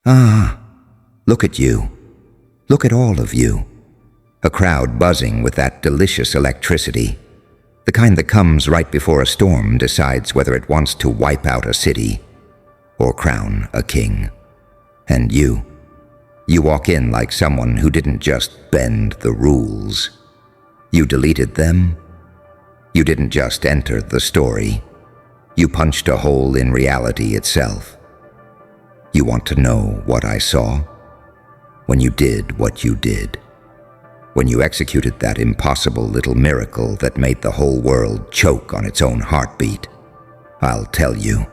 Ah, look at you. Look at all of you. A crowd buzzing with that delicious electricity. The kind that comes right before a storm decides whether it wants to wipe out a city or crown a king. And you walk in like someone who didn't just bend the rules. You deleted them. You didn't just enter the story. You punched a hole in reality itself. You want to know what I saw? When you did what you did. When you executed that impossible little miracle that made the whole world choke on its own heartbeat. I'll tell you.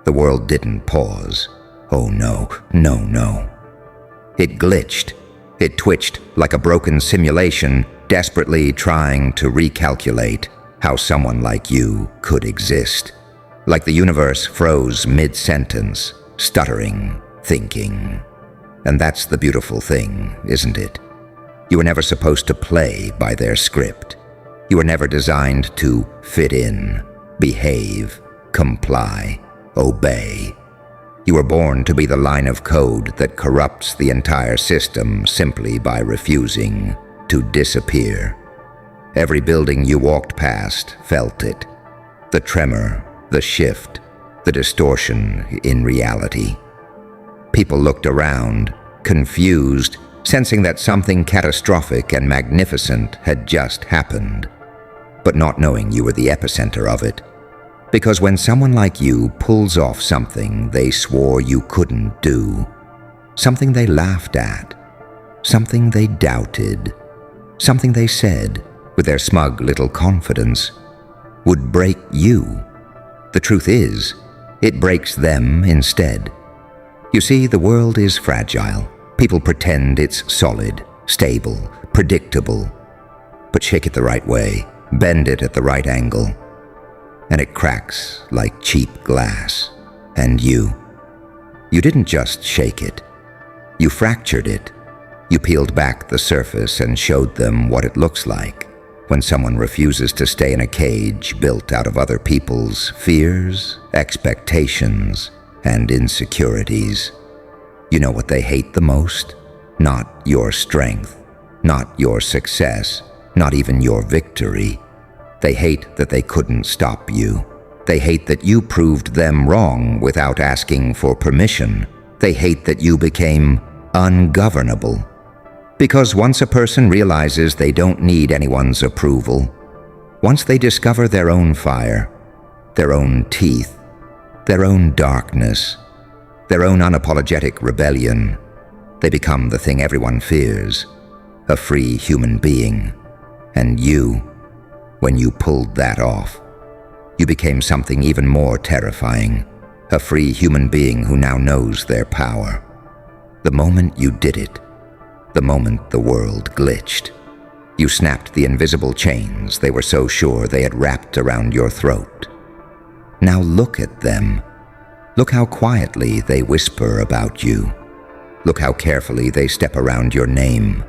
The world didn't pause. Oh no, no, no. It glitched. It twitched like a broken simulation, desperately trying to recalculate how someone like you could exist. Like the universe froze mid-sentence, stuttering, thinking. And that's the beautiful thing, isn't it? You were never supposed to play by their script. You were never designed to fit in, behave, comply, obey. You were born to be the line of code that corrupts the entire system simply by refusing to disappear. Every building you walked past felt it. The tremor, the shift, the distortion in reality. People looked around, confused, sensing that something catastrophic and magnificent had just happened, but not knowing you were the epicenter of it. Because when someone like you pulls off something they swore you couldn't do, something they laughed at, something they doubted, something they said with their smug little confidence, would break you. The truth is, it breaks them instead. You see, the world is fragile. People pretend it's solid, stable, predictable. But shake it the right way, bend it at the right angle, and it cracks like cheap glass. And you didn't just shake it. You fractured it. You peeled back the surface and showed them what it looks like when someone refuses to stay in a cage built out of other people's fears, expectations, and insecurities. You know what they hate the most? Not your strength, not your success, not even your victory. They hate that they couldn't stop you. They hate that you proved them wrong without asking for permission. They hate that you became ungovernable. Because once a person realizes they don't need anyone's approval, once they discover their own fire, their own teeth, their own darkness, their own unapologetic rebellion, they become the thing everyone fears, a free human being. And you, when you pulled that off, you became something even more terrifying, a free human being who now knows their power. The moment you did it, the moment the world glitched, you snapped the invisible chains they were so sure they had wrapped around your throat. Now look at them. Look how quietly they whisper about you. Look how carefully they step around your name.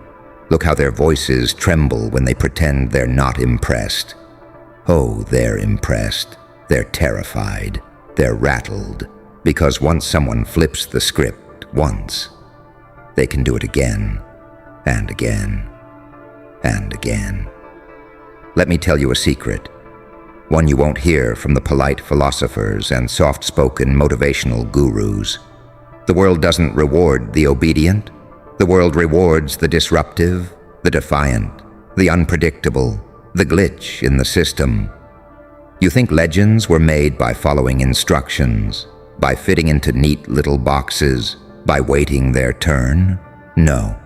Look how their voices tremble when they pretend they're not impressed. Oh, they're impressed. They're terrified. They're rattled. Because once someone flips the script once, they can do it again and again and again. Let me tell you a secret. One you won't hear from the polite philosophers and soft-spoken motivational gurus. The world doesn't reward the obedient. The world rewards the disruptive, the defiant, the unpredictable, the glitch in the system. You think legends were made by following instructions, by fitting into neat little boxes, by waiting their turn? No.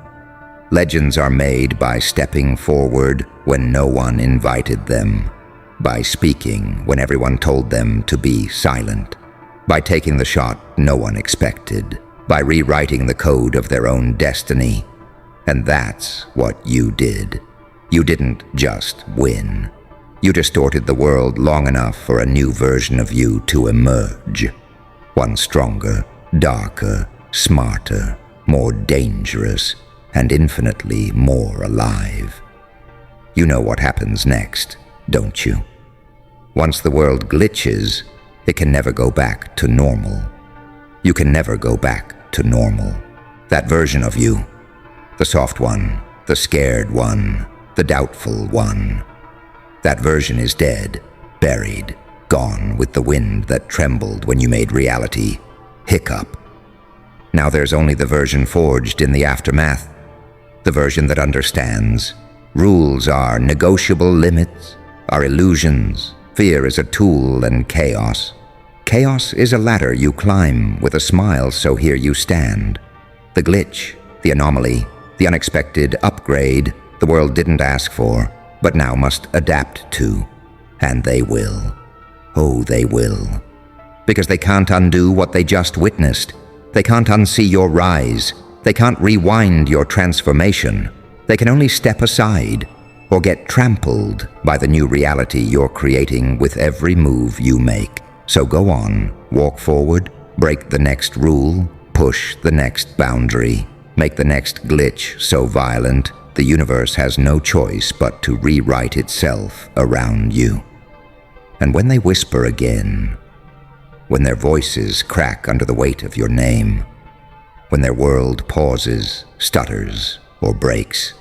Legends are made by stepping forward when no one invited them, by speaking when everyone told them to be silent, by taking the shot no one expected, by rewriting the code of their own destiny. And that's what you did. You didn't just win. You distorted the world long enough for a new version of you to emerge. One stronger, darker, smarter, more dangerous, and infinitely more alive. You know what happens next, don't you? Once the world glitches, it can never go back to normal. You can never go back to normal. That version of you, the soft one, the scared one, the doubtful one, that version is dead, buried, gone with the wind that trembled when you made reality hiccup. Now there's only the version forged in the aftermath, the version that understands. Rules are negotiable limits, are illusions. Fear is a tool, and chaos. Chaos is a ladder you climb with a smile, so here you stand. The glitch, the anomaly, the unexpected upgrade the world didn't ask for, but now must adapt to. And they will. Oh, they will. Because they can't undo what they just witnessed. They can't unsee your rise. They can't rewind your transformation. They can only step aside or get trampled by the new reality you're creating with every move you make. So go on, walk forward, break the next rule, push the next boundary, make the next glitch so violent the universe has no choice but to rewrite itself around you. And when they whisper again, when their voices crack under the weight of your name, when their world pauses, stutters, or breaks,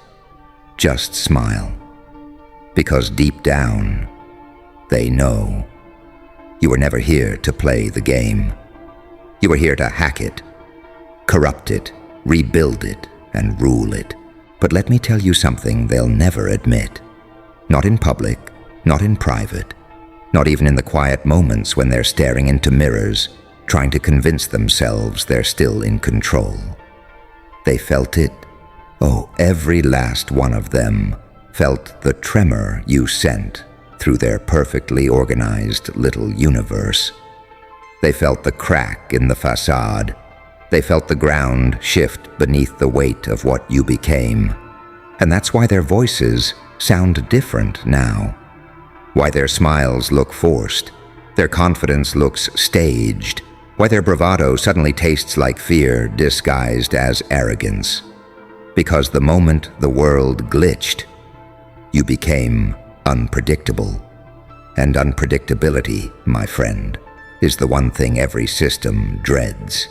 just smile. Because deep down, they know you were never here to play the game. You were here to hack it, corrupt it, rebuild it, and rule it. But let me tell you something they'll never admit. Not in public, not in private, not even in the quiet moments when they're staring into mirrors, trying to convince themselves they're still in control. They felt it. Oh, every last one of them felt the tremor you sent through their perfectly organized little universe. They felt the crack in the facade. They felt the ground shift beneath the weight of what you became. And that's why their voices sound different now. Why their smiles look forced, their confidence looks staged, why their bravado suddenly tastes like fear disguised as arrogance. Because the moment the world glitched, you became unpredictable. And unpredictability, my friend, is the one thing every system dreads.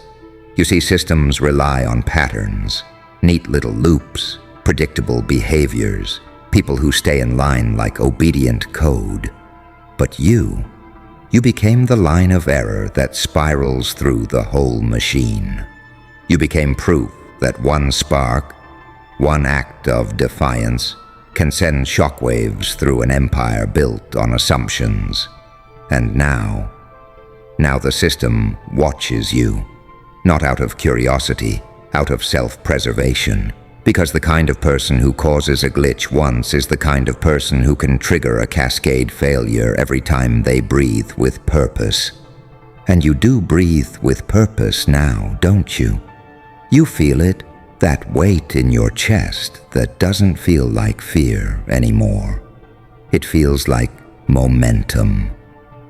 You see, systems rely on patterns, neat little loops, predictable behaviors, people who stay in line like obedient code. But you became the line of error that spirals through the whole machine. You became proof that one spark, one act of defiance, can send shockwaves through an empire built on assumptions. And now the system watches you, not out of curiosity, out of self-preservation, because the kind of person who causes a glitch once is the kind of person who can trigger a cascade failure every time they breathe with purpose. And you do breathe with purpose now, don't you? You feel it, that weight in your chest that doesn't feel like fear anymore. It feels like momentum.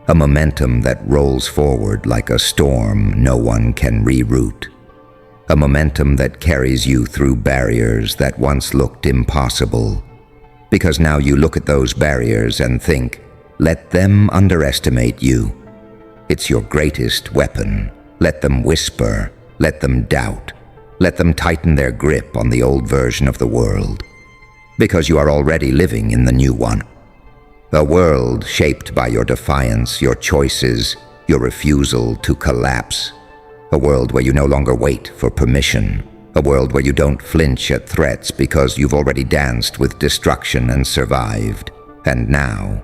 A momentum that rolls forward like a storm no one can reroute. A momentum that carries you through barriers that once looked impossible. Because now you look at those barriers and think, let them underestimate you. It's your greatest weapon. Let them whisper, let them doubt. Let them tighten their grip on the old version of the world. Because you are already living in the new one. A world shaped by your defiance, your choices, your refusal to collapse. A world where you no longer wait for permission. A world where you don't flinch at threats because you've already danced with destruction and survived. And now,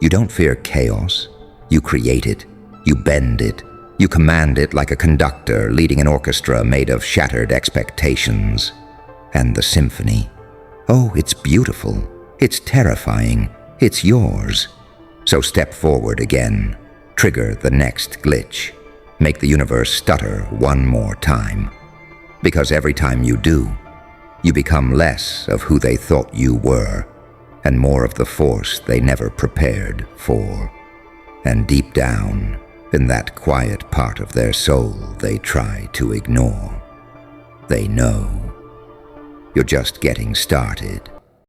you don't fear chaos. You create it. You bend it. You command it like a conductor leading an orchestra made of shattered expectations. And the symphony. Oh, it's beautiful. It's terrifying. It's yours. So step forward again. Trigger the next glitch. Make the universe stutter one more time. Because every time you do, you become less of who they thought you were, and more of the force they never prepared for. And deep down, in that quiet part of their soul they try to ignore, they know you're just getting started.